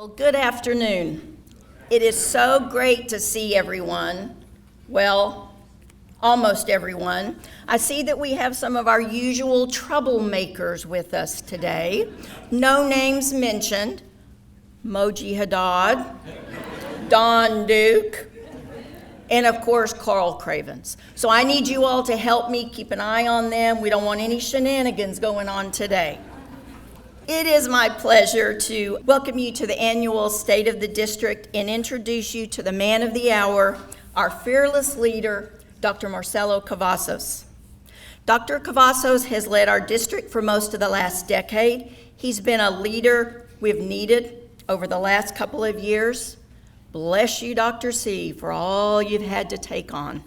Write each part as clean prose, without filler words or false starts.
Well, good afternoon. It is so great to see everyone. Well, almost everyone. I see that we have some of our usual troublemakers with us today. No names mentioned. Moji Haddad, Don Duke, and of course, Carl Cravens. So I need you all to help me keep an eye on them. We don't want any shenanigans going on today. It is my pleasure to welcome you to the annual State of the District and introduce you to the man of the hour, our fearless leader, Dr. Marcelo Cavazos. Dr. Cavazos has led our district for most of the last decade. He's been a leader we've needed over the last couple of years. Bless you, Dr. C, for all you've had to take on.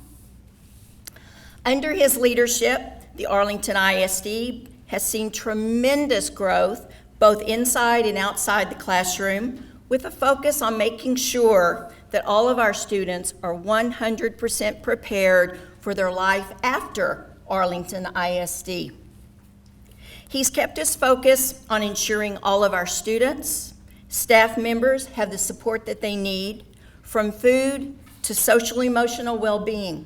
Under his leadership, the Arlington ISD has seen tremendous growth both inside and outside the classroom, with a focus on making sure that all of our students are 100% prepared for their life after Arlington ISD. He's kept his focus on ensuring all of our students, staff members have the support that they need, from food to social emotional well-being.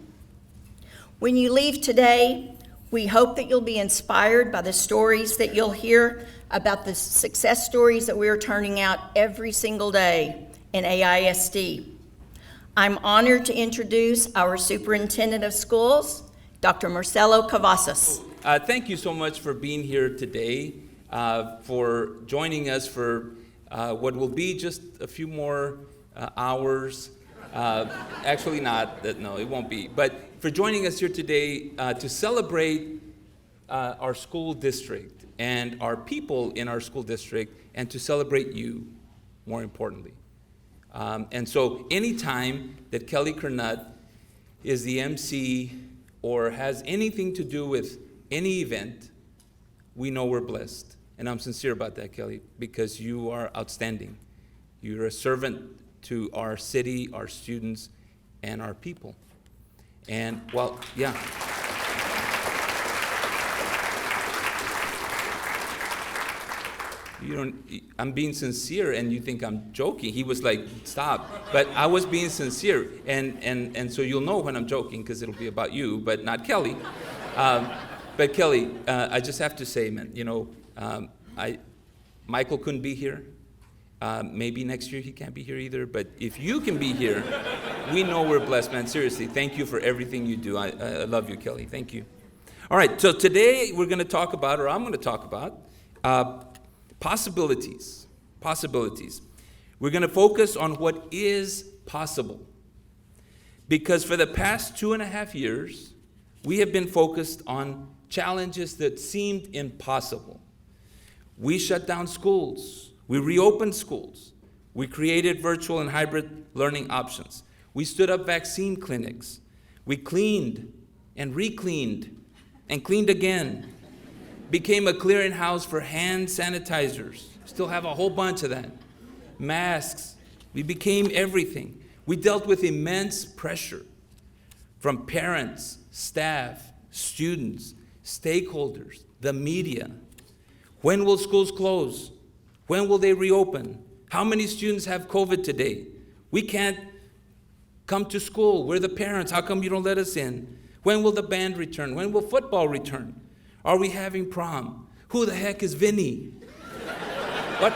When you leave today, we hope that you'll be inspired by the stories that you'll hear about the success stories that we are turning out every single day in AISD. I'm honored to introduce our Superintendent of Schools, Dr. Marcelo Cavazos. Thank you so much for being here today, for joining us for what will be just a few more hours. Actually not, no, it won't be. But for joining us here today to celebrate our school district and our people in our school district, and to celebrate you, more importantly. And so anytime that Kelly Kernut is the MC or has anything to do with any event, we know we're blessed. And I'm sincere about that, Kelly, because you are outstanding. You're a servant to our city, our students, and our people. And, well, yeah. I'm being sincere, and you think I'm joking. He was like, stop. But I was being sincere. And so you'll know when I'm joking, because it'll be about you, but not Kelly. But Kelly, I just have to say, man, Michael couldn't be here. Maybe next year he can't be here either. But if you can be here, we know we're blessed, man. Seriously, thank you for everything you do. I love you, Kelly. Thank you. All right, so today we're going to talk about, or I'm going to talk about, possibilities. Possibilities. We're going to focus on what is possible. Because for the past 2.5 years, we have been focused on challenges that seemed impossible. We shut down schools. We reopened schools. We created virtual and hybrid learning options. We stood up vaccine clinics. We cleaned and recleaned and cleaned again. Became a clearinghouse for hand sanitizers. Still have a whole bunch of that. Masks. We became everything. We dealt with immense pressure from parents, staff, students, stakeholders, the media. When will schools close? When will they reopen? How many students have COVID today? We can't come to school. We're the parents. How come you don't let us in? When will the band return? When will football return? Are we having prom? Who the heck is Vinny? What?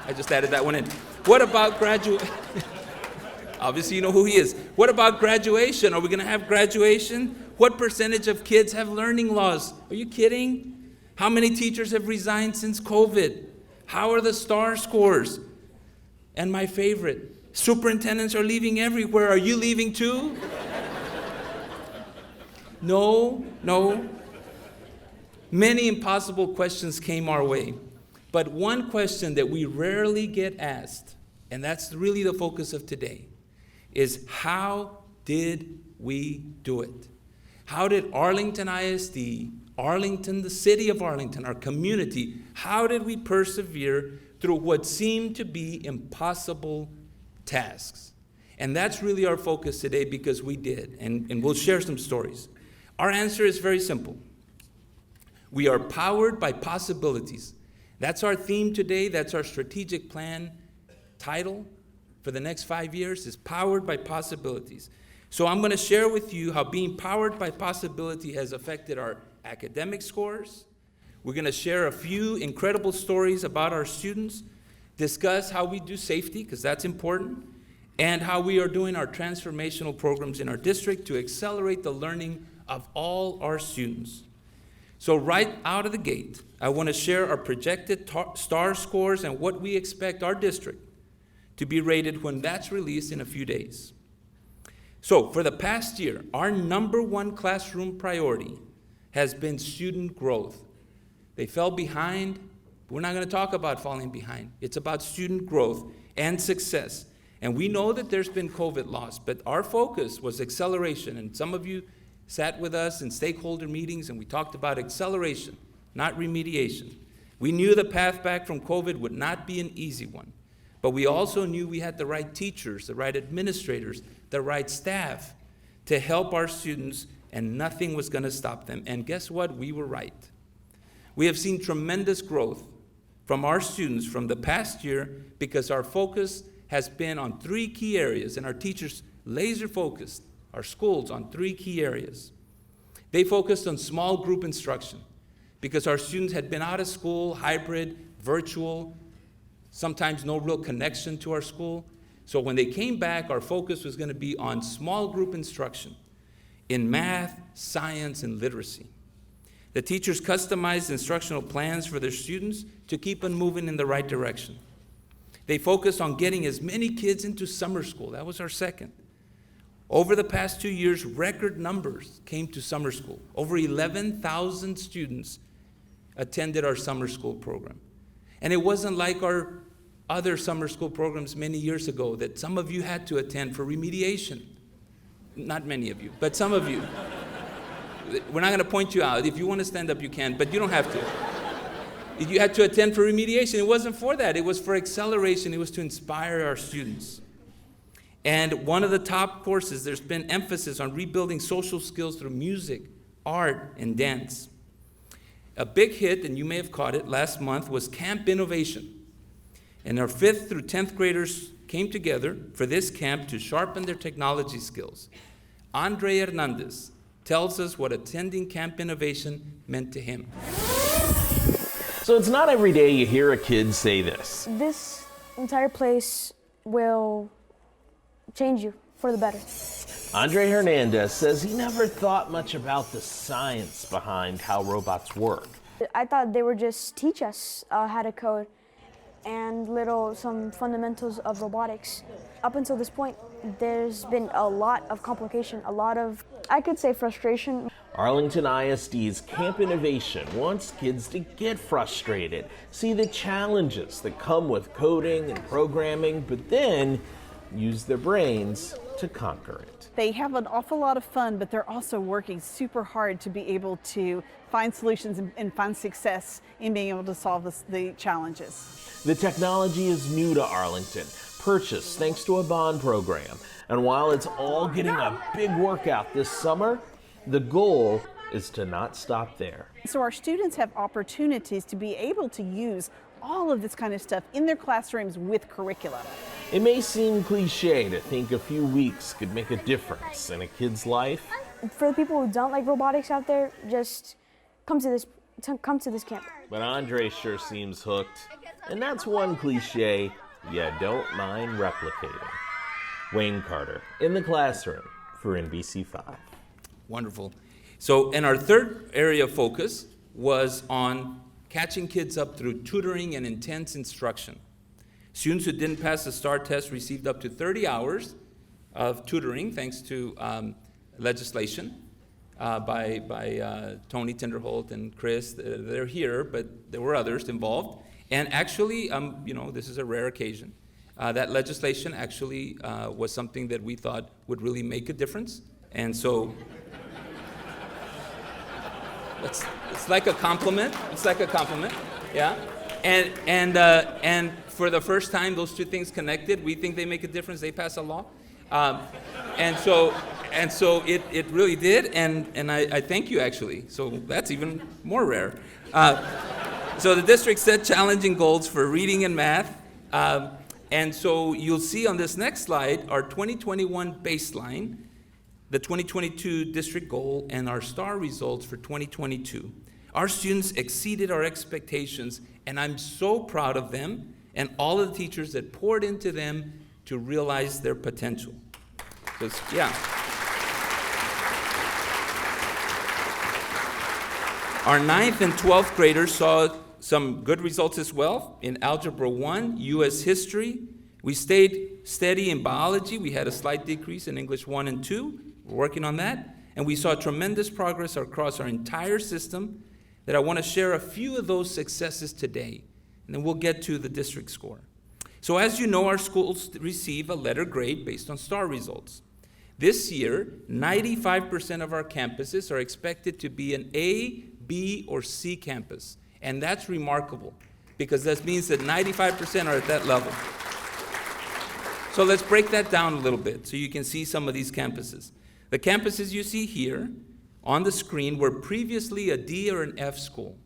I just added that one in. What about graduation? Obviously you know who he is. What about graduation? Are we going to have graduation? What percentage of kids have learning loss? Are you kidding? How many teachers have resigned since COVID? How are the STAR scores? And my favorite, superintendents are leaving everywhere. Are you leaving too? No. Many impossible questions came our way. But one question that we rarely get asked, and that's really the focus of today, is how did we do it? How did Arlington ISD, Arlington, the city of Arlington, our community, how did we persevere through what seemed to be impossible tasks? And that's really our focus today, because we did, and we'll share some stories. Our answer is very simple. We are powered by possibilities. That's our theme today. That's our strategic plan. title for the next 5 years is Powered by Possibilities. So I'm going to share with you how being powered by possibility has affected our academic scores. We're going to share a few incredible stories about our students, discuss how we do safety, because that's important, and how we are doing our transformational programs in our district to accelerate the learning of all our students. So right out of the gate, I want to share our projected STAR scores and what we expect our district to be rated when that's released in a few days. So for the past year, our number one classroom priority has been student growth. They fell behind. We're not going to talk about falling behind. It's about student growth and success. And we know that there's been COVID loss, but our focus was acceleration. And some of you sat with us in stakeholder meetings and we talked about acceleration, not remediation. We knew the path back from COVID would not be an easy one, but we also knew we had the right teachers, the right administrators, the right staff to help our students, and nothing was going to stop them. And guess what? We were right. We have seen tremendous growth from our students from the past year because our focus has been on 3 key areas, and our teachers laser focused our schools on 3 key areas. They focused on small group instruction because our students had been out of school, hybrid, virtual, sometimes no real connection to our school. So when they came back, our focus was going to be on small group instruction in math, science, and literacy. The teachers customized instructional plans for their students to keep them moving in the right direction. They focused on getting as many kids into summer school. That was our second. Over the past 2 years, record numbers came to summer school. Over 11,000 students attended our summer school program. And it wasn't like our other summer school programs many years ago that some of you had to attend for remediation. Not many of you, but some of you. We're not going to point you out. If you want to stand up, you can, but you don't have to. You had to attend for remediation. It wasn't for that. It was for acceleration. It was to inspire our students. And one of the top courses, there's been emphasis on rebuilding social skills through music, art, and dance. A big hit, and you may have caught it, last month was Camp Innovation. And our 5th through 10th graders came together for this camp to sharpen their technology skills. Andre Hernandez tells us what attending Camp Innovation meant to him. So it's not every day you hear a kid say this. This entire place will change you for the better. Andre Hernandez says he never thought much about the science behind how robots work. I thought they would just teach us how to code and some fundamentals of robotics. Up until this point, there's been a lot of complication, a lot of, I could say, frustration. Arlington ISD's Camp Innovation wants kids to get frustrated, see the challenges that come with coding and programming, but then use their brains to conquer it. They have an awful lot of fun, but they're also working super hard to be able to find solutions and find success in being able to solve the challenges. The technology is new to Arlington, purchased thanks to a bond program. And while it's all getting a big workout this summer, the goal is to not stop there. So our students have opportunities to be able to use all of this kind of stuff in their classrooms with curricula. It may seem cliche to think a few weeks could make a difference in a kid's life. For the people who don't like robotics out there, just come to this camp. But Andre sure seems hooked. And that's one cliche you don't mind replicating. Wayne Carter, in the classroom for NBC5. Wonderful. So, and our third area of focus was on catching kids up through tutoring and intense instruction. Students who didn't pass the STAR test received up to 30 hours of tutoring, thanks to legislation by Tony Tinderholt and Chris. They're here, but there were others involved. And actually, this is a rare occasion. That legislation actually was something that we thought would really make a difference. And so it's like a compliment. It's like a compliment, yeah. And for the first time, those two things connected. We think they make a difference. They pass a law, and so it really did. And I thank you actually. So that's even more rare. So the district set challenging goals for reading and math, And so you'll see on this next slide our 2021 baseline, the 2022 district goal, and our STAR results for 2022. Our students exceeded our expectations, and I'm so proud of them and all of the teachers that poured into them to realize their potential. Yeah. Our 9th and 12th graders saw some good results as well. In Algebra 1, U.S. History, we stayed steady in biology. We had a slight decrease in English 1 and 2. We're working on that. And we saw tremendous progress across our entire system that I want to share a few of those successes today. And then we'll get to the district score. So as you know, our schools receive a letter grade based on STAR results. This year, 95% of our campuses are expected to be an A, B, or C campus. And that's remarkable, because that means that 95% are at that level. So let's break that down a little bit so you can see some of these campuses. The campuses you see here on the screen were previously a D or an F school.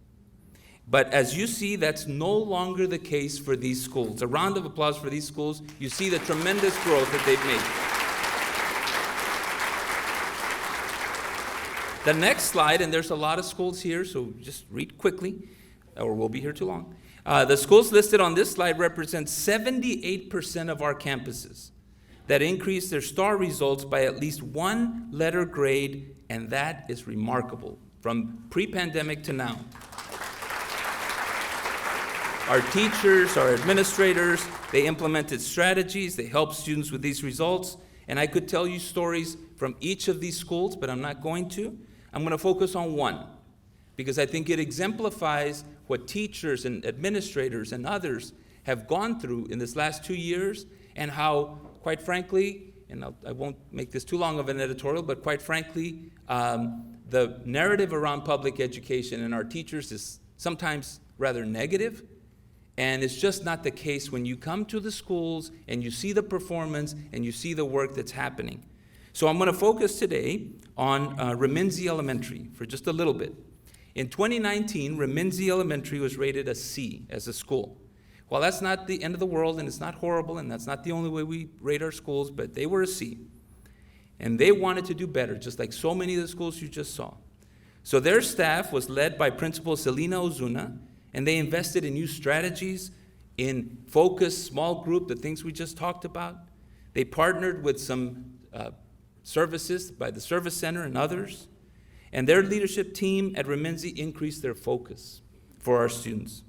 But as you see, that's no longer the case for these schools. A round of applause for these schools. You see the tremendous growth that they've made. The next slide, and there's a lot of schools here, so just read quickly, or we'll be here too long. The schools listed on this slide represent 78% of our campuses that increased their STAR results by at least one letter grade, and that is remarkable, from pre-pandemic to now. Our teachers, our administrators, they implemented strategies, they helped students with these results, and I could tell you stories from each of these schools, but I'm not going to. I'm going to focus on one, because I think it exemplifies what teachers and administrators and others have gone through in this last 2 years, and how, quite frankly, and I won't make this too long of an editorial, but quite frankly, the narrative around public education and our teachers is sometimes rather negative, and it's just not the case when you come to the schools and you see the performance and you see the work that's happening. So I'm going to focus today on Reminzi Elementary for just a little bit. In 2019, Reminzi Elementary was rated a C as a school. Well, that's not the end of the world, and it's not horrible, and that's not the only way we rate our schools, but they were a C. And they wanted to do better, just like so many of the schools you just saw. So their staff was led by Principal Selena Ozuna, and they invested in new strategies, in focus, small group, the things we just talked about. They partnered with some services by the Service Center and others. And their leadership team at Reminzi increased their focus for our students.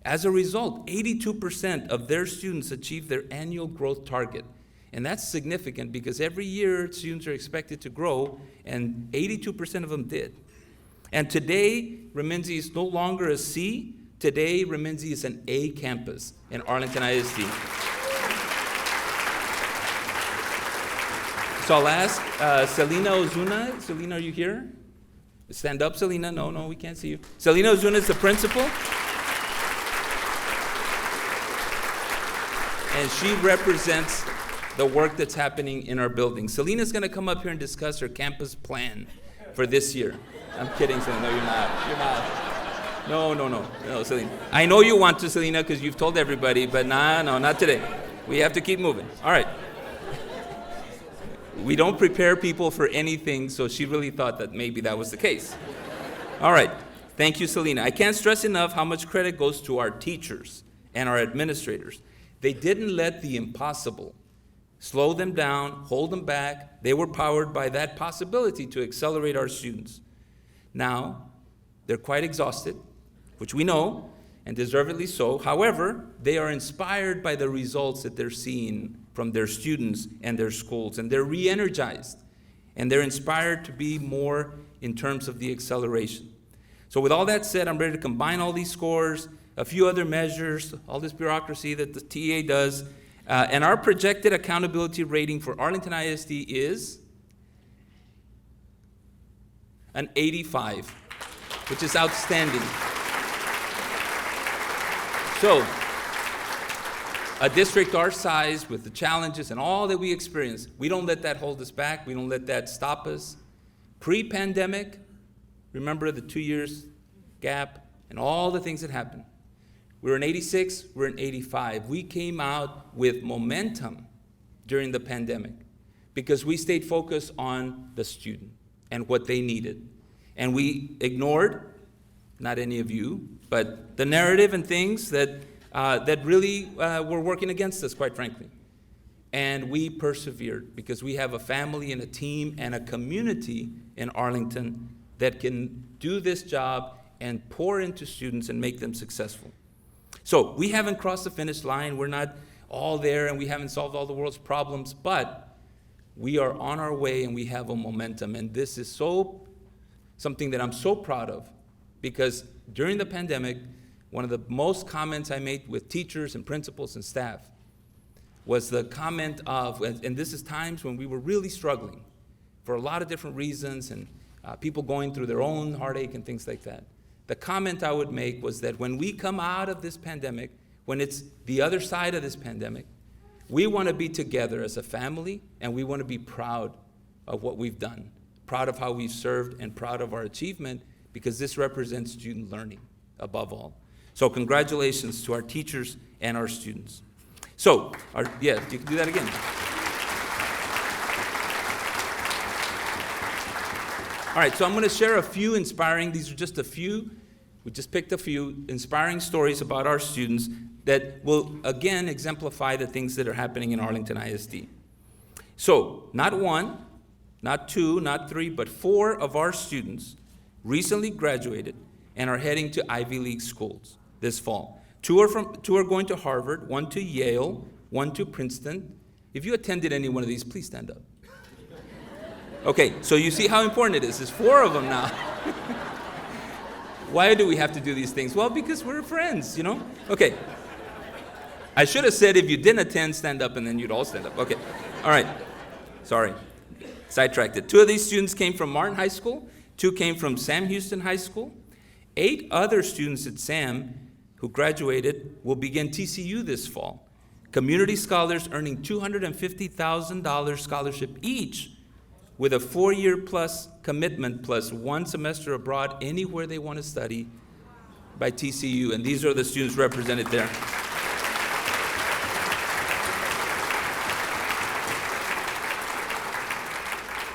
As a result, 82% of their students achieved their annual growth target. And that's significant because every year students are expected to grow, and 82% of them did. And today, Reminzi is no longer a C. Today, Reminzi is an A campus in Arlington ISD. So I'll ask Selena Ozuna. Selena, are you here? Stand up, Selena. No, we can't see you. Selena Ozuna is the principal. And she represents the work that's happening in our building. Selena's going to come up here and discuss her campus plan for this year. I'm kidding, Selena. No, you're not. You're not. No, Selena. I know you want to, Selena, because you've told everybody, but no, not today. We have to keep moving. All right. We don't prepare people for anything, so she really thought that maybe that was the case. All right. Thank you, Selena. I can't stress enough how much credit goes to our teachers and our administrators. They didn't let the impossible slow them down, hold them back. They were powered by that possibility to accelerate our students. Now, they're quite exhausted, which we know, and deservedly so. However, they are inspired by the results that they're seeing from their students and their schools, and they're re-energized, and they're inspired to be more in terms of the acceleration. So with all that said, I'm ready to combine all these scores, a few other measures, all this bureaucracy that the TA does, and our projected accountability rating for Arlington ISD is an 85, which is outstanding. So, a district our size with the challenges and all that we experience, we don't let that hold us back. We don't let that stop us. Pre-pandemic, remember the 2 years gap and all the things that happened. We were in 86, we're in 85. We came out with momentum during the pandemic because we stayed focused on the student and what they needed. And we ignored, not any of you, but the narrative and things that really were working against us, quite frankly. And we persevered because we have a family and a team and a community in Arlington that can do this job and pour into students and make them successful. So we haven't crossed the finish line. We're not all there and we haven't solved all the world's problems, but we are on our way and we have a momentum. And this is something that I'm so proud of because during the pandemic, one of the most comments I made with teachers and principals and staff was the comment of, and this is times when we were really struggling for a lot of different reasons and people going through their own heartache and things like that. The comment I would make was that when we come out of this pandemic, when it's the other side of this pandemic, we want to be together as a family and we want to be proud of what we've done, proud of how we've served and proud of our achievement because this represents student learning above all. So congratulations to our teachers and our students. So, yeah, you can do that again. All right, so I'm going to share a few inspiring, these are just a few, we just picked a few inspiring stories about our students that will, again, exemplify the things that are happening in Arlington ISD. So, not one, not two, not three, but 4 of our students recently graduated and are heading to Ivy League schools this fall. 2 are going to Harvard, 1 to Yale, 1 to Princeton. If you attended any one of these, please stand up. Okay, so you see how important it is. There's 4 of them now. Why do we have to do these things? Well, because we're friends, you know? Okay. I should have said if you didn't attend, stand up, and then you'd all stand up. Okay. All right. Sorry. Sidetracked it. 2 of these students came from Martin High School. 2 came from Sam Houston High School. 8 other students at Sam who graduated will begin TCU this fall. Community scholars earning $250,000 scholarship each with a 4-year plus commitment plus 1 semester abroad anywhere they want to study by TCU. And these are the students represented there.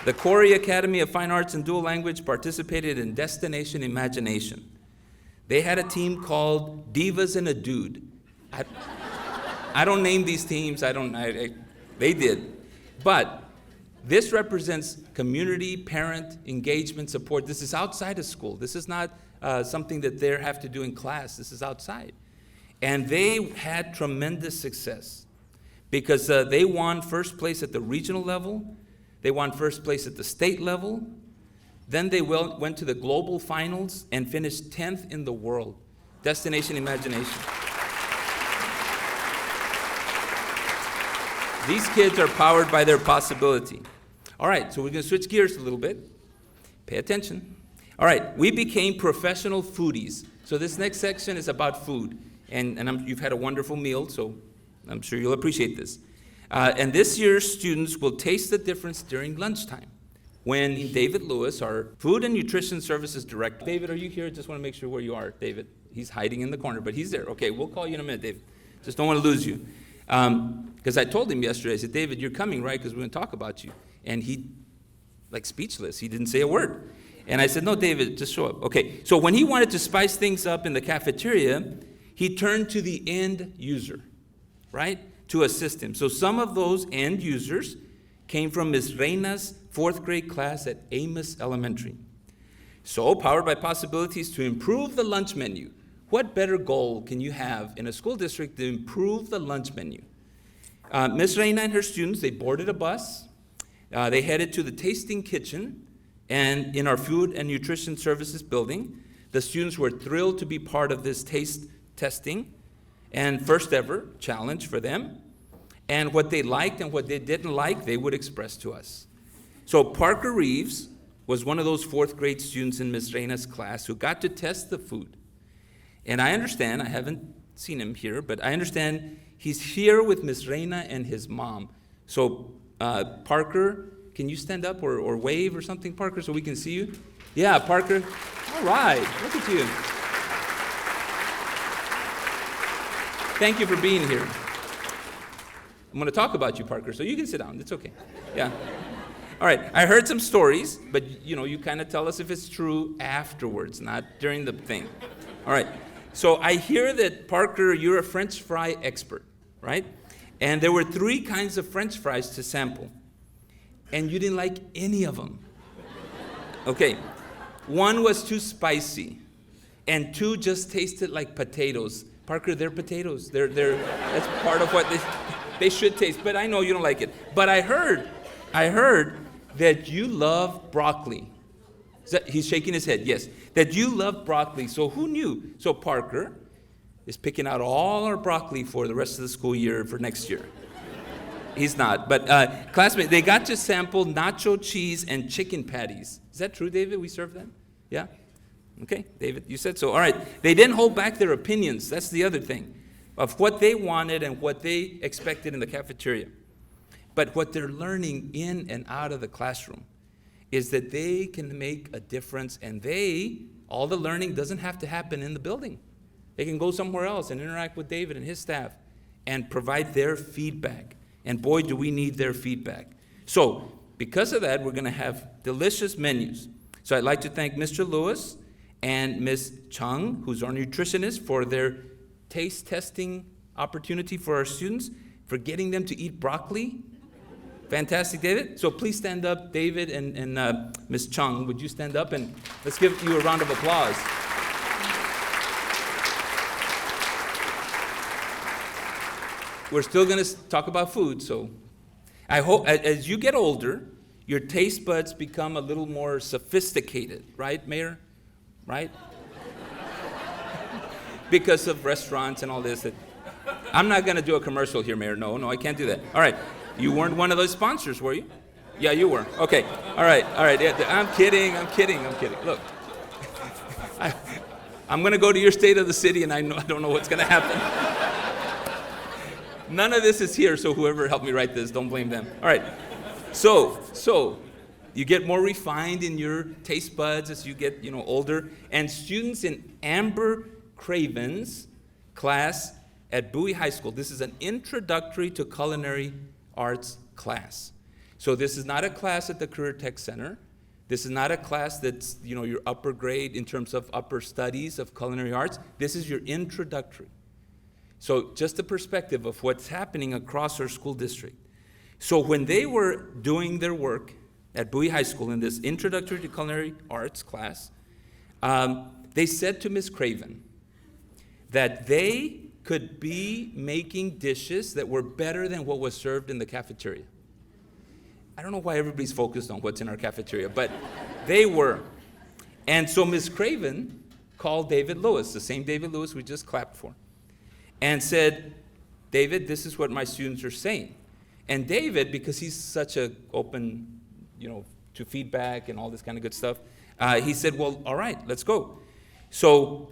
The Corey Academy of Fine Arts and Dual Language participated in Destination Imagination. They had a team called Divas and a Dude. I don't name these teams, they did. But this represents community, parent, engagement, support. This is outside of school. This is not something that they have to do in class. This is outside. And they had tremendous success because they won first place at the regional level. They won first place at the state level. Then they went to the global finals and finished 10th in the world. Destination Imagination. These kids are powered by their possibility. All right, so we're going to switch gears a little bit. Pay attention. All right, we became professional foodies. So this next section is about food. And you've had a wonderful meal, so I'm sure you'll appreciate this. And this year's students will taste the difference during lunchtime when David Lewis, our Food and Nutrition Services Director. David, are you here? Just want to make sure where you are, David. He's hiding in the corner, but he's there. Okay, we'll call you in a minute, David. Just don't want to lose you. Because I told him yesterday, I said, David, you're coming, right? Because we're going to talk about you. And he, like speechless, he didn't say a word. And I said, no, David, just show up. Okay, so when he wanted to spice things up in the cafeteria, he turned to the end user, right, to assist him. So some of those end users came from Ms. Reina's 4th grade class at Amos Elementary. So, powered by possibilities to improve the lunch menu. What better goal can you have in a school district to improve the lunch menu? Ms. Reina and her students, they boarded a bus. They headed to the tasting kitchen and in our Food and Nutrition Services building. The students were thrilled to be part of this taste testing and first ever challenge for them. And what they liked and what they didn't like, they would express to us. So Parker Reeves was one of those 4th grade students in Ms. Reina's class who got to test the food. And I understand, I haven't seen him here, but I understand he's here with Ms. Reina and his mom. So Parker, can you stand up or wave or something, Parker, so we can see you? Yeah, Parker. All right, look at you. Thank you for being here. I'm going to talk about you, Parker, so you can sit down. It's okay. Yeah. All right. I heard some stories, but you kind of tell us if it's true afterwards, not during the thing. All right. So I hear that, Parker, you're a French fry expert, right? And there were 3 kinds of French fries to sample, and you didn't like any of them. Okay. 1 was too spicy, and 2 just tasted like potatoes. Parker, they're potatoes. That's part of what they should taste, but I know you don't like it. But I heard that you love broccoli. He's shaking his head, yes. That you love broccoli, so who knew? So Parker is picking out all our broccoli for the rest of the school year for next year. He's not, but classmates, they got to sample nacho cheese and chicken patties. Is that true, David? We serve that? Yeah? Okay, David, you said so. All right, they didn't hold back their opinions. That's the other thing, of what they wanted and what they expected in the cafeteria. But what they're learning in and out of the classroom is that they can make a difference, and all the learning doesn't have to happen in the building. They can go somewhere else and interact with David and his staff and provide their feedback. And boy, do we need their feedback. So because of that, we're going to have delicious menus. So I'd like to thank Mr. Lewis and Ms. Chung, who's our nutritionist, for their taste testing opportunity for our students, for getting them to eat broccoli. Fantastic, David. So please stand up, David and Ms. Chung. Would you stand up, and let's give you a round of applause. We're still going to talk about food, so I hope as you get older, your taste buds become a little more sophisticated, right, Mayor? Right? Because of restaurants and all this. I'm not going to do a commercial here, Mayor. No, I can't do that. All right. You weren't one of those sponsors, were you? Yeah, you were. Okay. All right. Yeah, I'm kidding. Look, I'm going to go to your state of the city, and I don't know what's going to happen. None of this is here, so whoever helped me write this, don't blame them. All right. So you get more refined in your taste buds as you get, older. And students in Amber Craven's class at Bowie High School, this is an introductory to culinary arts class. So this is not a class at the Career Tech Center. This is not a class that's, your upper grade in terms of upper studies of culinary arts. This is your introductory. So just a perspective of what's happening across our school district. So when they were doing their work at Bowie High School in this introductory to culinary arts class, they said to Ms. Craven that they could be making dishes that were better than what was served in the cafeteria. I don't know why everybody's focused on what's in our cafeteria, but they were. And so Ms. Craven called David Lewis, the same David Lewis we just clapped for, and said, David, this is what my students are saying. And David, because he's such a open, to feedback and all this kind of good stuff, he said, well, all right, let's go. So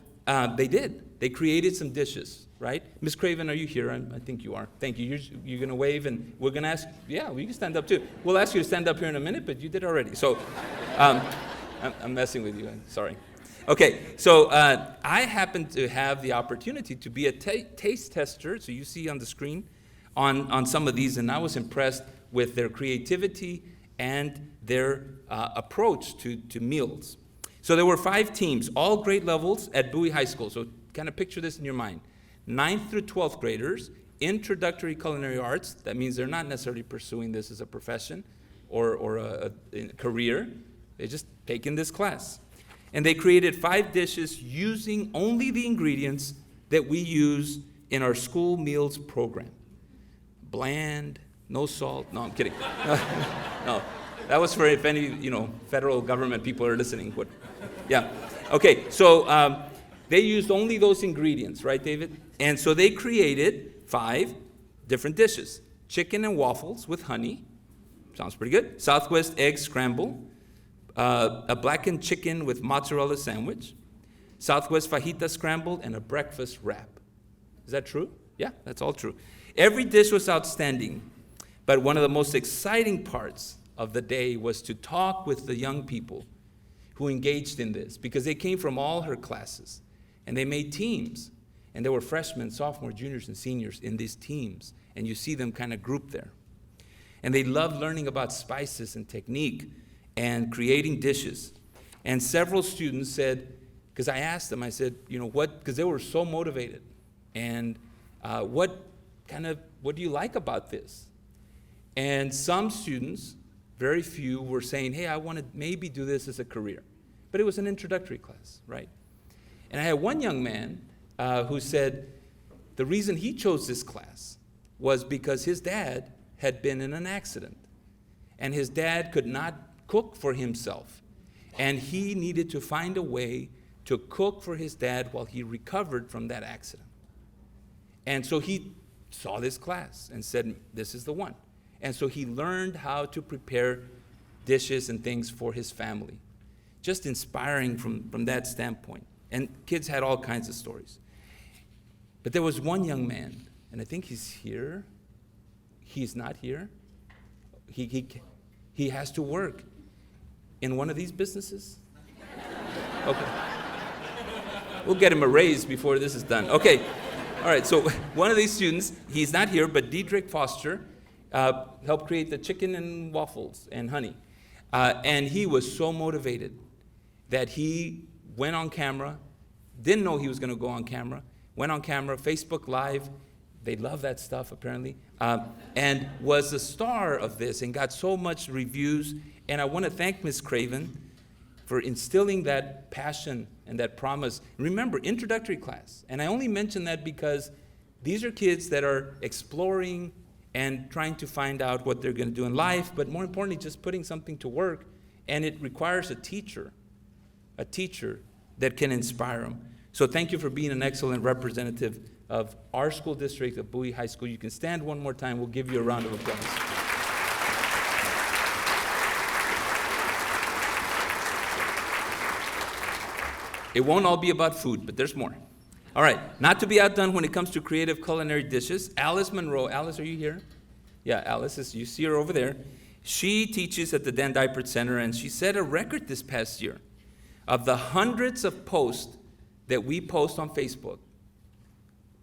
they did. They created some dishes, right? Ms. Craven, are you here? I think you are. Thank you. You're going to wave, and we're going to ask, yeah, well, you can stand up too. We'll ask you to stand up here in a minute, but you did already. So I'm messing with you. I'm sorry. Okay, so I happen to have the opportunity to be a taste tester, so you see on the screen, on some of these, and I was impressed with their creativity and their approach to meals. So there were 5 teams, all grade levels at Bowie High School. So kind of picture this in your mind. 9th through 12th graders, introductory culinary arts. That means they're not necessarily pursuing this as a profession or a career. They're just taking this class. And they created 5 dishes using only the ingredients that we use in our school meals program. Bland, no salt. No, I'm kidding. No, that was for if any, federal government people are listening. Yeah. Okay, so they used only those ingredients, right, David? And so they created 5 different dishes. Chicken and waffles with honey. Sounds pretty good. Southwest egg scramble. A blackened chicken with mozzarella sandwich, Southwest fajita scrambled, and a breakfast wrap. Is that true? Yeah, that's all true. Every dish was outstanding, but one of the most exciting parts of the day was to talk with the young people who engaged in this, because they came from all her classes, and they made teams, And there were freshmen, sophomores, juniors, and seniors in these teams. And you see them kind of grouped there. And they loved learning about spices and technique and creating dishes. And several students said, because I asked them, I said, what, because they were so motivated. And what do you like about this? And some students, very few, were saying, hey, I want to maybe do this as a career. But it was an introductory class, right? And I had one young man who said the reason he chose this class was because his dad had been in an accident. And his dad could not cook for himself. And he needed to find a way to cook for his dad while he recovered from that accident. And so he saw this class and said, this is the one. And so he learned how to prepare dishes and things for his family. Just inspiring from that standpoint. And kids had all kinds of stories. But there was one young man, and I think he's here. He's not here. He has to work in one of these businesses. Okay. We'll get him a raise before this is done. Okay. All right, so one of these students, he's not here, but Diedrich Foster helped create the chicken and waffles and honey. And he was so motivated that he went on camera, didn't know he was going to go on camera, went on camera, Facebook Live. They love that stuff, apparently, and was the star of this and got so much reviews. And I want to thank Ms. Craven for instilling that passion and that promise. Remember, introductory class. And I only mention that because these are kids that are exploring and trying to find out what they're going to do in life, but more importantly, just putting something to work. And it requires a teacher that can inspire them. So thank you for being an excellent representative of our school district, of Bowie High School. You can stand one more time. We'll give you a round of applause. It won't all be about food, but there's more. All right, not to be outdone when it comes to creative culinary dishes, Alice Monroe. Alice, are you here? Yeah, Alice, you see her over there. She teaches at the Dan Diapert Center, and she set a record this past year of the hundreds of posts that we post on Facebook,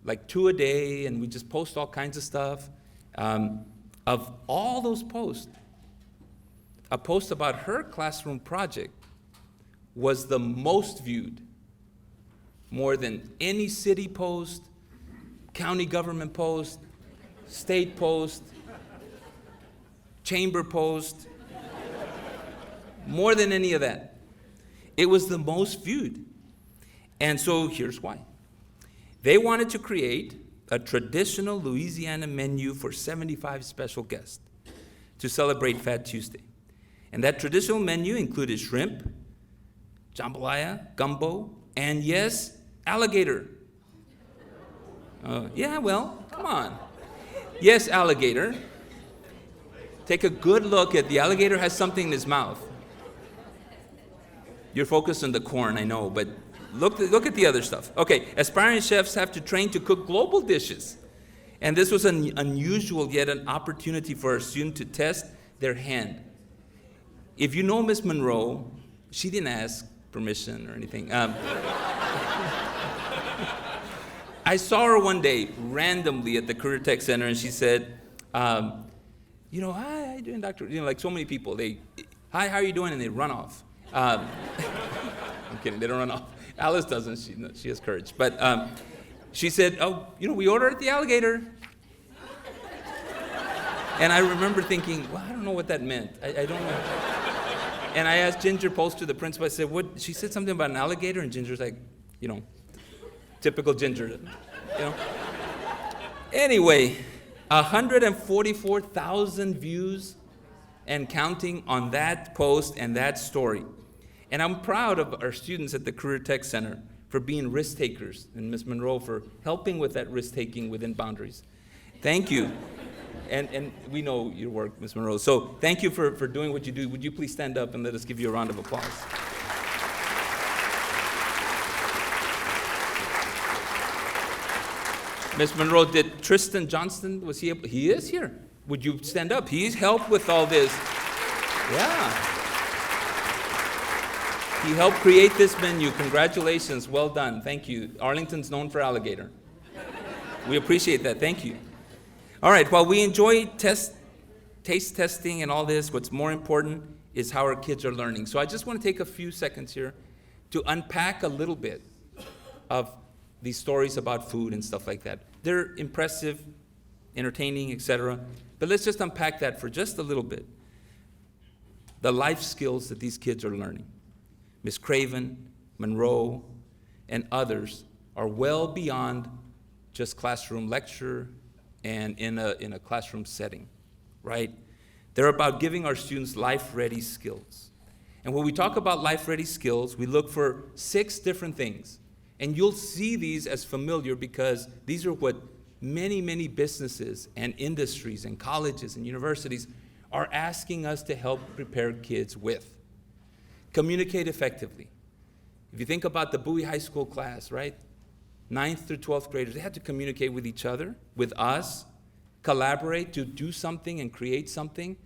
like 2 a day, and we just post all kinds of stuff. Of all those posts, a post about her classroom project was the most viewed, more than any city post, county government post, state post, chamber post, more than any of that. It was the most viewed. And so here's why. They wanted to create a traditional Louisiana menu for 75 special guests to celebrate Fat Tuesday. And that traditional menu included shrimp, jambalaya, gumbo, and yes, alligator. Yeah, well, come on. Yes, alligator. Take a good look at the alligator has something in his mouth. You're focused on the corn, I know, but look at the other stuff. Okay, aspiring chefs have to train to cook global dishes. And this was an unusual yet an opportunity for a student to test their hand. If you know Miss Monroe, she didn't ask permission or anything. I saw her one day randomly at the Career Tech Center, and she said, hi, how you doing, doctor? Like so many people, hi, how are you doing? And they run off. I'm kidding, they don't run off. Alice doesn't, she has courage. But she said, we ordered at the alligator. And I remember thinking, well, I don't know what that meant. I don't know. And I asked Ginger Poster, the principal, I said, what? She said something about an alligator, and Ginger's like, typical Ginger, Anyway, 144,000 views and counting on that post and that story. And I'm proud of our students at the Career Tech Center for being risk takers, and Ms. Monroe for helping with that risk taking within boundaries. Thank you. And we know your work, Ms. Monroe. So thank you for doing what you do. Would you please stand up and let us give you a round of applause? Ms. Monroe, did Tristan Johnston, was he able? He is here. Would you stand up? He's helped with all this. Yeah. He helped create this menu. Congratulations. Well done. Thank you. Arlington's known for alligator. We appreciate that. Thank you. All right, while we enjoy taste testing and all this, what's more important is how our kids are learning. So I just want to take a few seconds here to unpack a little bit of these stories about food and stuff like that. They're impressive, entertaining, etc. But let's just unpack that for just a little bit. The life skills that these kids are learning. Miss Craven, Monroe, and others are well beyond just classroom lecture and in a classroom setting, right? They're about giving our students life-ready skills. And when we talk about life-ready skills, we look for 6 different things. And you'll see these as familiar because these are what many, many businesses and industries and colleges and universities are asking us to help prepare kids with. Communicate effectively. If you think about the Bowie High School class, right? 9th through 12th graders, they had to communicate with each other, with us, collaborate to do something and create something.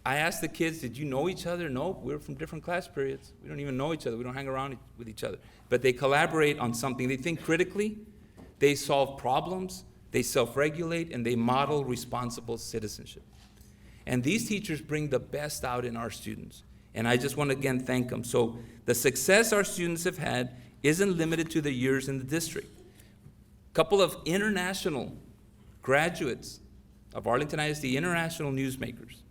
I asked the kids, did you know each other? No, we're from different class periods. We don't even know each other. We don't hang around with each other. But they collaborate on something. They think critically, they solve problems, they self-regulate, and they model responsible citizenship. And these teachers bring the best out in our students. And I just want to again thank them. So the success our students have had isn't limited to their years in the district. A couple of international graduates of Arlington ISD, international newsmakers.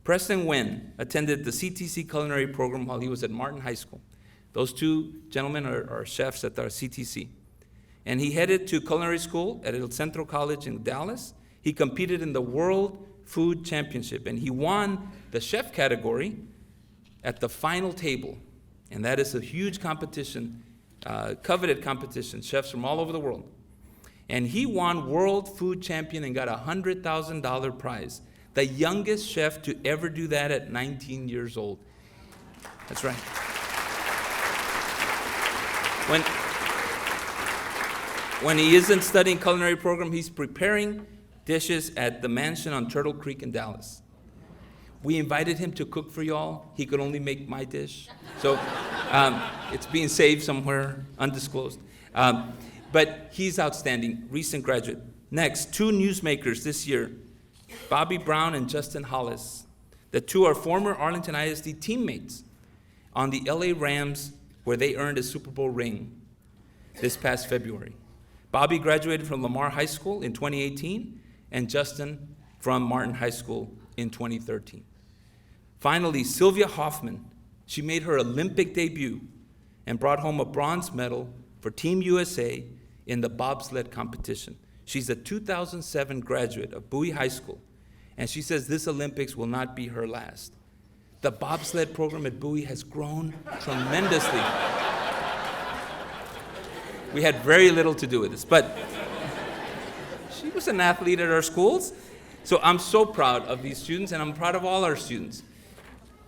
Preston Nguyen attended the CTC culinary program while he was at Martin High School. Those 2 gentlemen are chefs at our CTC. And he headed to culinary school at El Centro College in Dallas. He competed in the World Food Championship, and he won the chef category at the final table. And that is a huge competition, coveted competition, chefs from all over the world. And he won World Food Champion and got a $100,000 prize. The youngest chef to ever do that at 19 years old. That's right. When he isn't studying culinary program, he's preparing dishes at the mansion on Turtle Creek in Dallas. We invited him to cook for y'all. He could only make my dish. So it's being saved somewhere, undisclosed. But he's outstanding, recent graduate. Next, 2 newsmakers this year, Bobby Brown and Justin Hollis. The 2 are former Arlington ISD teammates on the LA Rams, where they earned a Super Bowl ring this past February. Bobby graduated from Lamar High School in 2018, and Justin from Martin High School in 2013. Finally, Sylvia Hoffman, she made her Olympic debut and brought home a bronze medal for Team USA in the bobsled competition. She's a 2007 graduate of Bowie High School, and she says this Olympics will not be her last. The bobsled program at Bowie has grown tremendously. We had very little to do with this, but she was an athlete at our schools. So I'm so proud of these students, and I'm proud of all our students.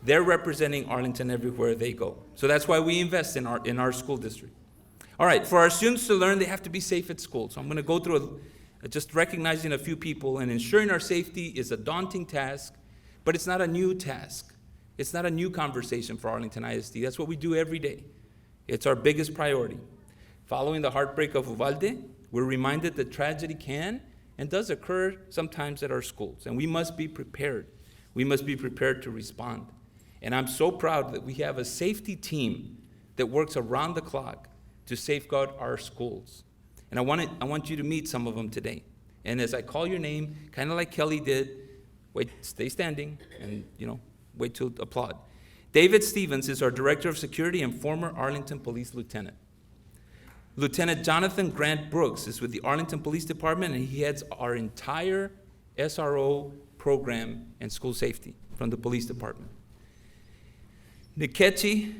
They're representing Arlington everywhere they go. So that's why we invest in our school district. All right, for our students to learn, they have to be safe at school. So I'm going to go through just recognizing a few people, and ensuring our safety is a daunting task, but it's not a new task. It's not a new conversation for Arlington ISD. That's what we do every day. It's our biggest priority. Following the heartbreak of Uvalde, we're reminded that tragedy can and does occur sometimes at our schools, and we must be prepared. We must be prepared to respond. And I'm so proud that we have a safety team that works around the clock to safeguard our schools. And I want you to meet some of them today. And as I call your name, kind of like Kelly did, stay standing, and wait to applaud. David Stevens is our Director of Security and former Arlington Police Lieutenant. Lieutenant Jonathan Grant Brooks is with the Arlington Police Department, and he heads our entire SRO program and school safety from the police department. Nikechi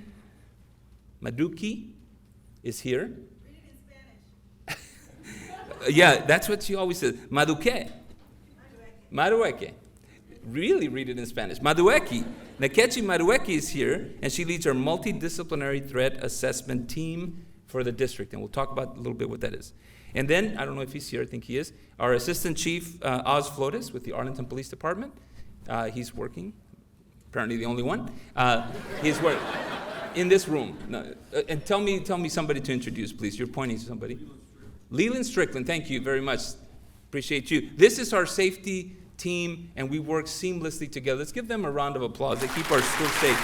Maduki is here. Read it in Spanish. Yeah, that's what she always says. Maduque. Madueke. Really read it in Spanish. Madueki. Nikechi Madueki is here, and she leads our multidisciplinary threat assessment team for the district, and we'll talk about a little bit what that is. And then, I don't know if he's here, I think he is, our Assistant Chief, Oz Flores with the Arlington Police Department. He's working, apparently the only one. He's working in this room. No, and tell me somebody to introduce, please. You're pointing to somebody. Leland Strickland, thank you very much. Appreciate you. This is our safety team, and we work seamlessly together. Let's give them a round of applause. They keep our school safe.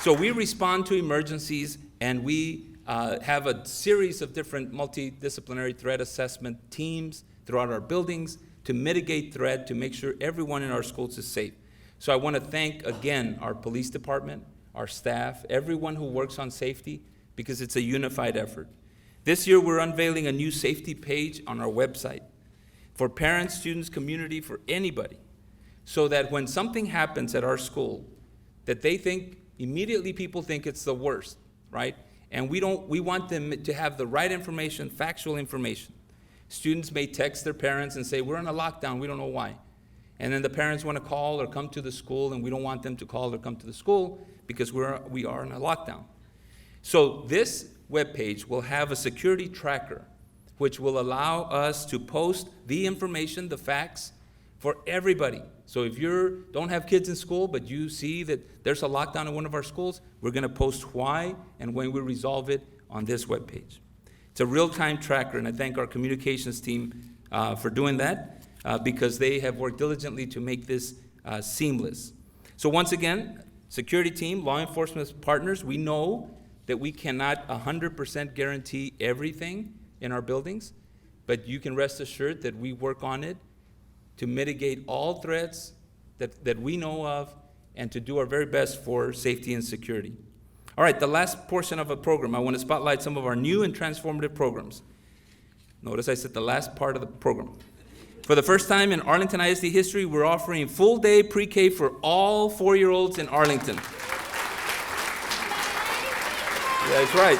So we respond to emergencies, and we have a series of different multidisciplinary threat assessment teams throughout our buildings to mitigate threat, to make sure everyone in our schools is safe. So I want to thank again our police department, our staff, everyone who works on safety, because it's a unified effort. This year we're unveiling a new safety page on our website for parents, students, community, for anybody, so that when something happens at our school, that they think, immediately people think it's the worst, right? And we want them to have the right information, factual information. Students may text their parents and say, we're in a lockdown, we don't know why. And then the parents want to call or come to the school, and we don't want them to call or come to the school because we are in a lockdown. So this webpage will have a security tracker, which will allow us to post the information, the facts, for everybody. So if you don't have kids in school, but you see that there's a lockdown in one of our schools, we're going to post why and when we resolve it on this webpage. It's a real-time tracker, and I thank our communications team for doing that because they have worked diligently to make this seamless. So once again, security team, law enforcement partners, we know that we cannot 100% guarantee everything in our buildings, but you can rest assured that we work on it to mitigate all threats that we know of and to do our very best for safety and security. All right, the last portion of a program, I want to spotlight some of our new and transformative programs. Notice I said the last part of the program. For the first time in Arlington ISD history, we're offering full-day pre-K for all 4-year-olds in Arlington. That's right.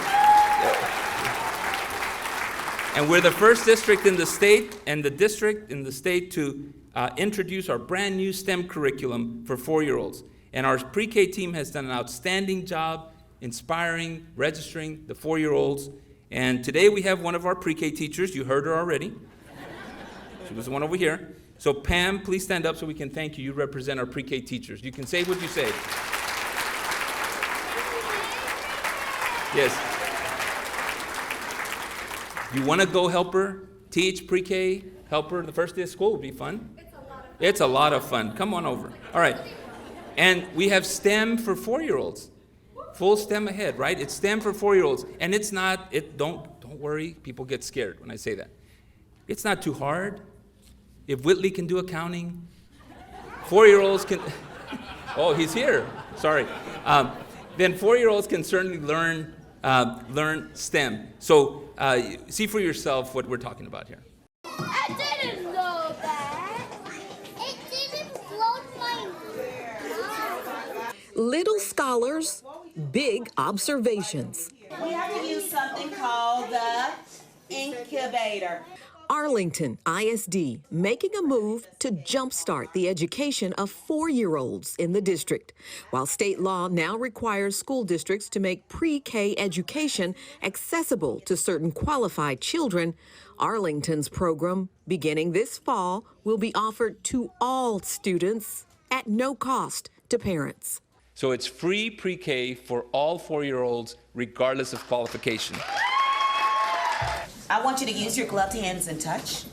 And we're the first district in the state and the district in the state to introduce our brand new STEM curriculum for 4-year-olds. And our pre-K team has done an outstanding job inspiring, registering the 4-year-olds. And today we have one of our pre-K teachers. You heard her already. She was the one over here. So Pam, please stand up so we can thank you. You represent our pre-K teachers. You can say what you say. Yes. You want to go help her teach pre-K, help her the first day of school? It would be fun. It's a lot of fun. Come on over. All right. And we have STEM for 4-year-olds. Full STEM ahead, right? It's STEM for 4-year-olds. And it's not, don't worry, people get scared when I say that. It's not too hard. If Whitley can do accounting, 4-year-olds can, oh, he's here, sorry. Then 4-year-olds can certainly learn STEM. So see for yourself what we're talking about here. I didn't know that. It didn't float my mind. Little scholars, big observations. We have to use something called the incubator. Arlington ISD making a move to jumpstart the education of 4-year-olds in the district. While state law now requires school districts to make pre-K education accessible to certain qualified children, Arlington's program, beginning this fall, will be offered to all students at no cost to parents. So it's free pre-K for all 4-year-olds, regardless of qualification. I want you to use your gloved hands and touch.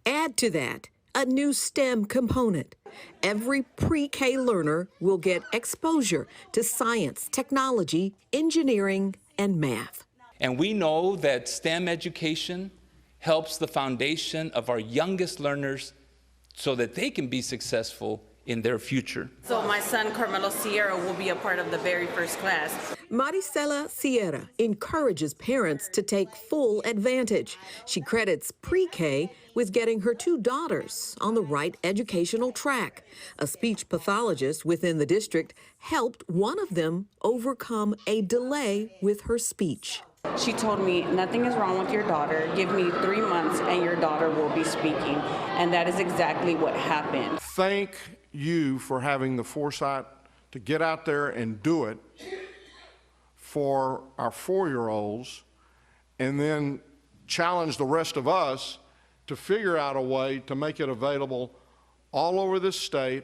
Add to that a new STEM component. Every pre-K learner will get exposure to science, technology, engineering, and math. And we know that STEM education helps the foundation of our youngest learners so that they can be successful in their future. So my son, Carmelo Sierra, will be a part of the very first class. Maricela Sierra encourages parents to take full advantage. She credits pre-K with getting her 2 daughters on the right educational track. A speech pathologist within the district helped one of them overcome a delay with her speech. She told me, nothing is wrong with your daughter. Give me 3 months and your daughter will be speaking. And that is exactly what happened. Thank you for having the foresight to get out there and do it for our 4-year-olds, and then challenge the rest of us to figure out a way to make it available all over this state,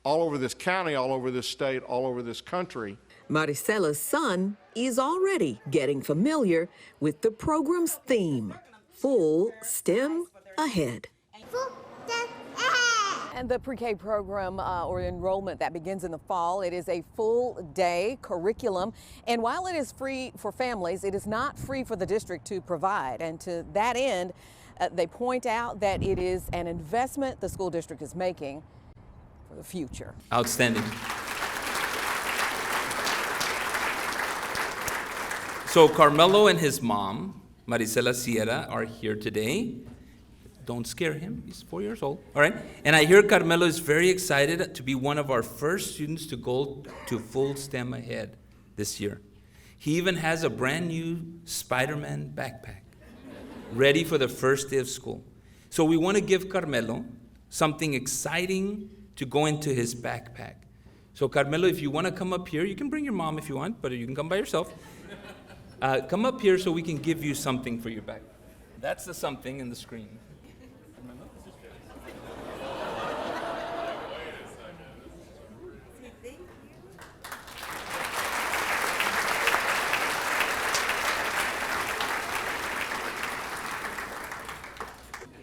all over this county, all over this state, all over this country. Maricela's son is already getting familiar with the program's theme, Full STEM Ahead. And the pre-K program or enrollment that begins in the fall, it is a full-day curriculum. And while it is free for families, it is not free for the district to provide. And to that end, they point out that it is an investment the school district is making for the future. Outstanding. So Carmelo and his mom, Maricela Sierra, are here today. Don't scare him, he's 4 years old, all right? And I hear Carmelo is very excited to be one of our first students to go to Full STEM Ahead this year. He even has a brand new Spider-Man backpack, ready for the first day of school. So we want to give Carmelo something exciting to go into his backpack. So Carmelo, if you want to come up here, you can bring your mom if you want, but you can come by yourself. Come up here so we can give you something for your backpack. That's the something in the screen.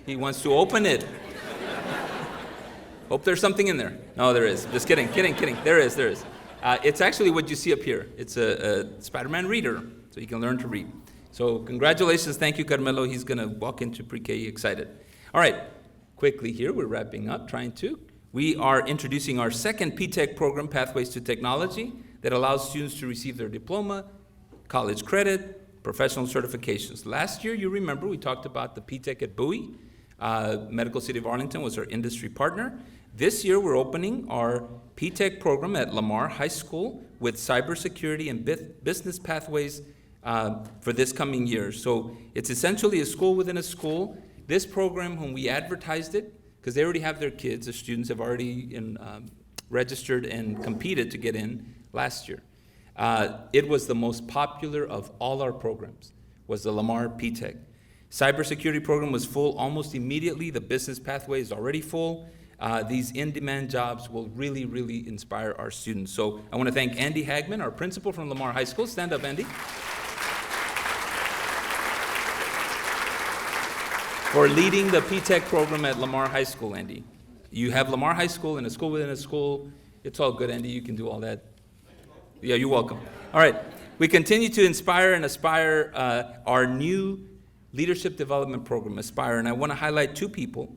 He wants to open it. Hope there's something in there. No, there is. Just kidding. There is. It's actually what you see up here. It's a Spider-Man reader, so you can learn to read. So congratulations. Thank you, Carmelo. He's going to walk into pre-K excited. All right. Quickly here, we're wrapping up, We are introducing our second P-TECH program, Pathways to Technology, that allows students to receive their diploma, college credit, professional certifications. Last year, you remember, we talked about the P-TECH at Bowie. Medical City of Arlington was our industry partner. This year, we're opening our P-TECH program at Lamar High School with cybersecurity and business pathways for this coming year. So it's essentially a school within a school. This program, when we advertised it, because they already have their kids, the students have already registered and competed to get in last year. It was the most popular of all our programs, was the Lamar P-TECH. Cybersecurity program was full almost immediately. The business pathway is already full. These in-demand jobs will really, really inspire our students. So I want to thank Andy Hagman, our principal from Lamar High School. Stand up, Andy. For leading the P-TECH program at Lamar High School, Andy. You have Lamar High School and a school within a school. It's all good, Andy. You can do all that. Yeah, you're welcome. All right. We continue to inspire and aspire our new leadership development program, Aspire. And I want to highlight two people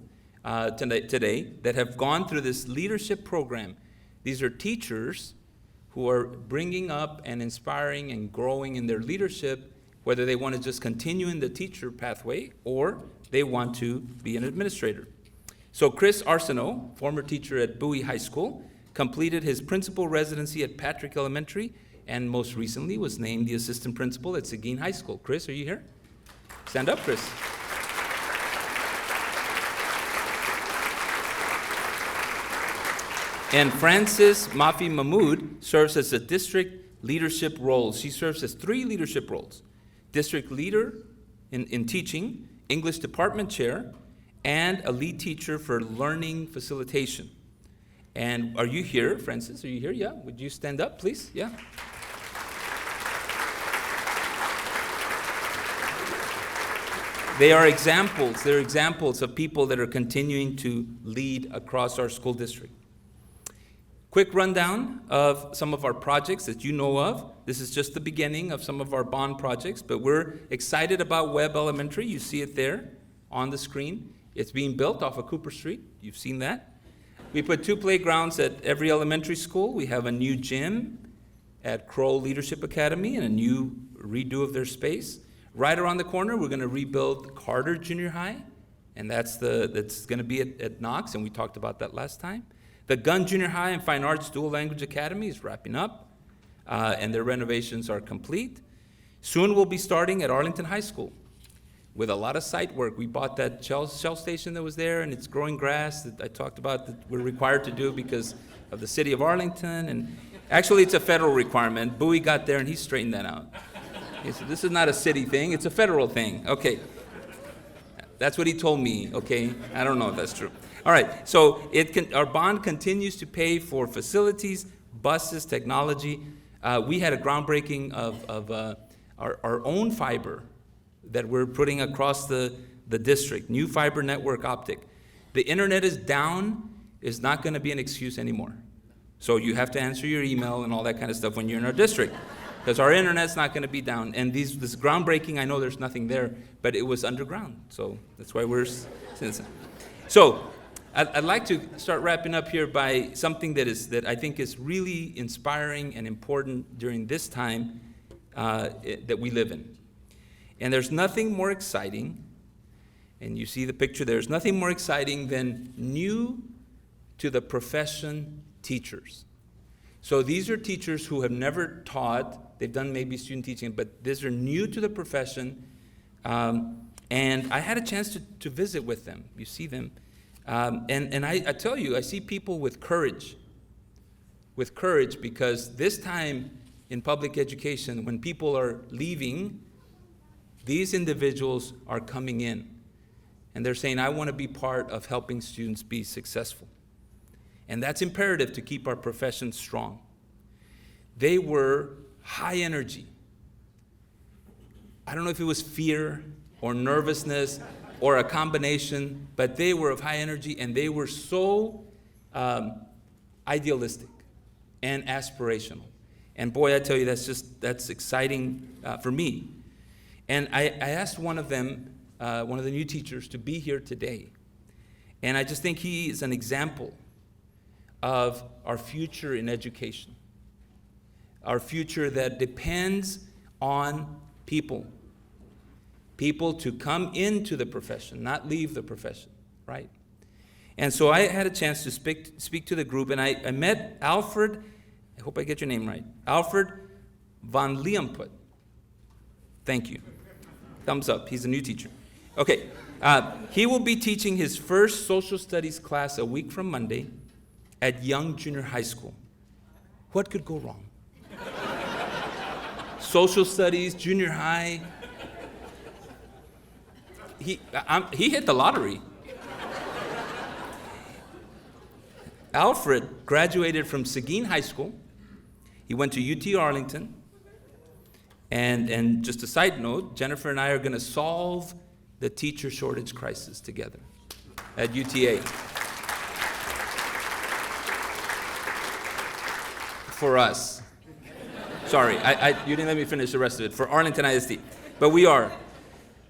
today that have gone through this leadership program. These are teachers who are bringing up and inspiring and growing in their leadership, whether they want to just continue in the teacher pathway or they want to be an administrator. So Chris Arsenault, former teacher at Bowie High School, completed his principal residency at Patrick Elementary and most recently was named the assistant principal at Seguin High School. Chris, are you here? Stand up, Chris. And Frances Mafi Mahmood serves as a district leadership role. She serves as 3 leadership roles: district leader in teaching, English department chair, and a lead teacher for learning facilitation. And are you here, Frances? Are you here? Yeah. Would you stand up, please? Yeah. They are examples. They're examples of people that are continuing to lead across our school district. Quick rundown of some of our projects that you know of. This is just the beginning of some of our bond projects, but we're excited about Webb Elementary. You see it there on the screen. It's being built off of Cooper Street. You've seen that. We put 2 playgrounds at every elementary school. We have a new gym at Crow Leadership Academy and a new redo of their space. Right around the corner, we're going to rebuild Carter Junior High, and that's going to be at Knox, and we talked about that last time. The Gunn Junior High and Fine Arts Dual Language Academy is wrapping up, and their renovations are complete. Soon we'll be starting at Arlington High School with a lot of site work. We bought that shell station that was there, and it's growing grass that I talked about that we're required to do because of the city of Arlington. And actually, it's a federal requirement. Bowie got there, and he straightened that out. He said, this is not a city thing, it's a federal thing. Okay. That's what he told me, okay? I don't know if that's true. All right, so our bond continues to pay for facilities, buses, technology. We had a groundbreaking of our own fiber that we're putting across the district, new fiber network optic. The internet is down is not going to be an excuse anymore. So you have to answer your email and all that kind of stuff when you're in our district, because our internet's not going to be down. And this groundbreaking, I know there's nothing there, but it was underground. So that's why we're citizens. So I'd like to start wrapping up here by something that I think is really inspiring and important during this time that we live in. And there's nothing more exciting, and you see the picture, there's nothing more exciting than new to the profession teachers. So these are teachers who have never taught, they've done maybe student teaching, but these are new to the profession. And I had a chance to visit with them. You see them. And I tell you, I see people with courage, because this time in public education, when people are leaving, these individuals are coming in. And they're saying, I want to be part of helping students be successful. And that's imperative to keep our profession strong. They were high energy. I don't know if it was fear or nervousness or a combination, but they were of high energy, and they were so idealistic and aspirational. And boy, I tell you, that's exciting for me. And I asked one of them, one of the new teachers, to be here today. And I just think he is an example of our future in education. Our future that depends on people. People to come into the profession, not leave the profession, right? And so I had a chance to speak to the group, and I met Alfred, I hope I get your name right, Alfred van Leeuwenput. Thank you. Thumbs up, he's a new teacher. Okay, he will be teaching his first social studies class a week from Monday at Young Junior High School. What could go wrong? Social studies, junior high. He hit the lottery. Alfred graduated from Seguin High School. He went to UT Arlington. And just a side note, Jennifer and I are going to solve the teacher shortage crisis together at UTA. For us. Sorry, you didn't let me finish the rest of it. For Arlington ISD. But we are.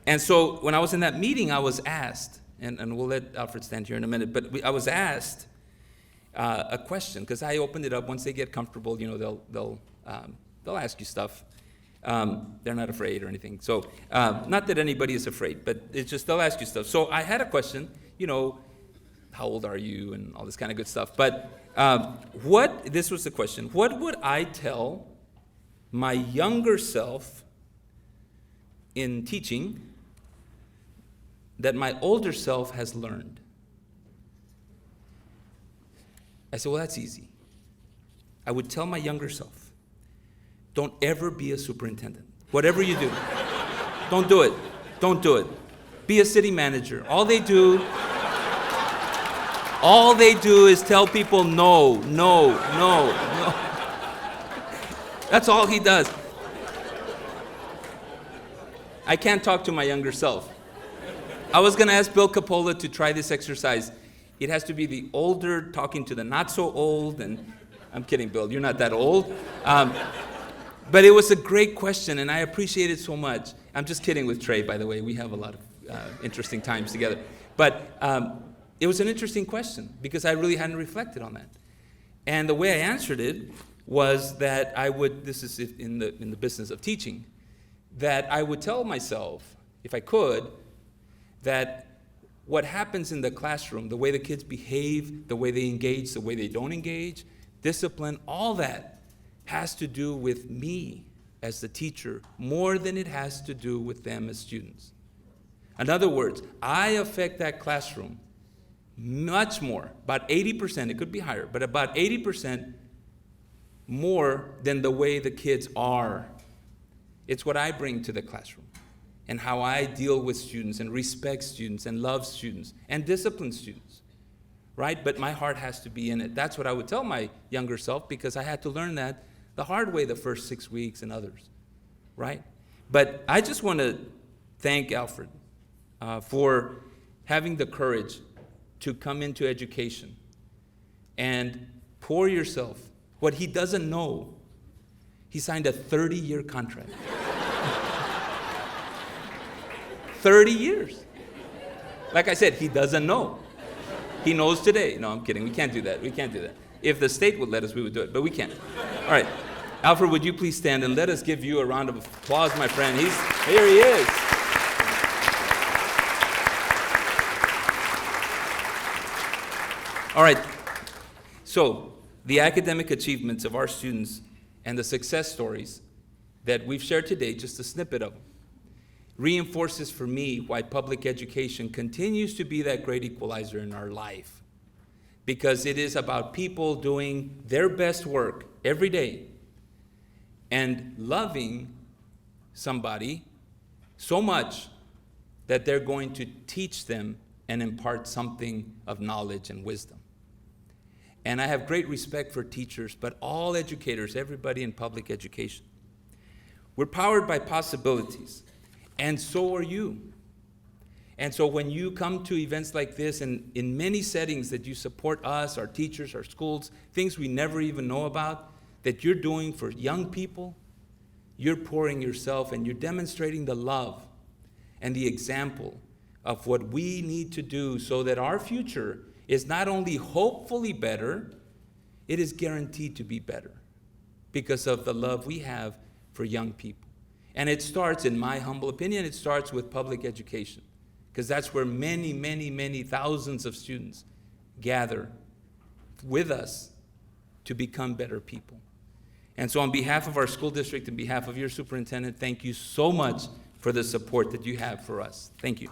And so when I was in that meeting, I was asked, and we'll let Alfred stand here in a minute, but I was asked a question, because I opened it up. Once they get comfortable, they'll ask you stuff. They're not afraid or anything. So, not that anybody is afraid, but it's just they'll ask you stuff. So I had a question, how old are you and all this kind of good stuff. But this was the question. What would I tell my younger self in teaching that my older self has learned? I said, well, that's easy. I would tell my younger self, don't ever be a superintendent. Whatever you do, don't do it. Don't do it. Be a city manager. All they do is tell people no. That's all he does. I can't talk to my younger self. I was going to ask Bill Capola to try this exercise. It has to be the older talking to the not so old, and I'm kidding, Bill, you're not that old. But it was a great question, and I appreciate it so much. I'm just kidding with Trey, by the way. We have a lot of interesting times together. But it was an interesting question, because I really hadn't reflected on that. And the way I answered it was that I would, this is in the business of teaching, that I would tell myself, if I could, that what happens in the classroom, the way the kids behave, the way they engage, the way they don't engage, discipline, all that has to do with me as the teacher more than it has to do with them as students. In other words, I affect that classroom much more, about 80%, it could be higher, but about 80% more than the way the kids are. It's what I bring to the classroom and how I deal with students and respect students and love students and discipline students. right? But my heart has to be in it. That's what I would tell my younger self, because I had to learn that the hard way the first 6 weeks and others, right? But I just want to thank Alfred for having the courage to come into education and pour yourself. What he doesn't know, he signed a 30-year contract. 30 years. Like I said, he doesn't know. He knows today. No, I'm kidding. We can't do that. We can't do that. If the state would let us, we would do it, but we can't. All right. Alfred, would you please stand and let us give you a round of applause, my friend. Here he is. All right. So, the academic achievements of our students and the success stories that we've shared today, just a snippet of them, reinforces for me why public education continues to be that great equalizer in our life. Because it is about people doing their best work every day and loving somebody so much that they're going to teach them and impart something of knowledge and wisdom. And I have great respect for teachers, but all educators, everybody in public education. We're powered by possibilities. And so are you. And so when you come to events like this, and in many settings that you support us, our teachers, our schools, things we never even know about, that you're doing for young people, you're pouring yourself and you're demonstrating the love and the example of what we need to do so that our future is not only hopefully better, it is guaranteed to be better because of the love we have for young people. And it starts, in my humble opinion, it starts with public education, because that's where many, many, many thousands of students gather with us to become better people. And so on behalf of our school district and behalf of your superintendent, thank you so much for the support that you have for us. Thank you.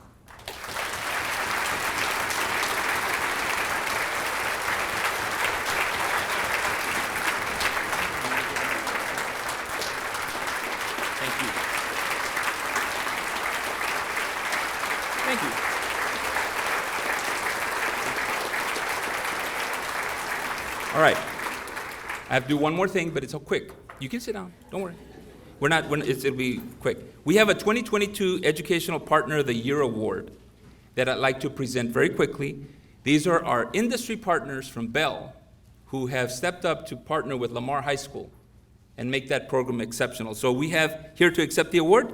Thank you. All right. I have to do one more thing, but it's all quick. You can sit down. Don't worry. It'll be quick. We have a 2022 Educational Partner of the Year Award that I'd like to present very quickly. These are our industry partners from Bell who have stepped up to partner with Lamar High School and make that program exceptional. So we have here to accept the award,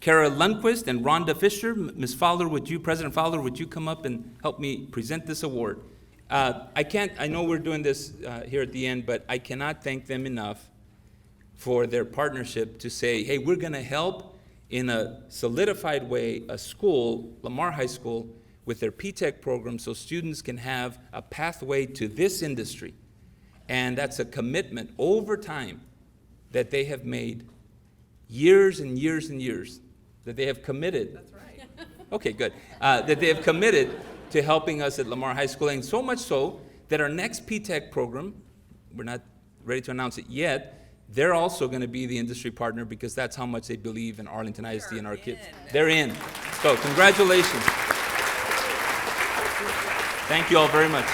Kara Lundquist and Rhonda Fisher. Ms. Fowler, President Fowler, would you come up and help me present this award? I know we're doing this here at the end, but I cannot thank them enough for their partnership to say, hey, we're gonna help in a solidified way a school, Lamar High School, with their P-TECH program so students can have a pathway to this industry. And that's a commitment over time that they have made years and years and years, that they have committed. That's right. Okay, good. That they have committed to helping us at Lamar High School, and so much so that our next P-TECH program, we're not ready to announce it yet, they're also going to be the industry partner because that's how much they believe in Arlington ISD and our kids. They're in. So congratulations. Thank you all very much.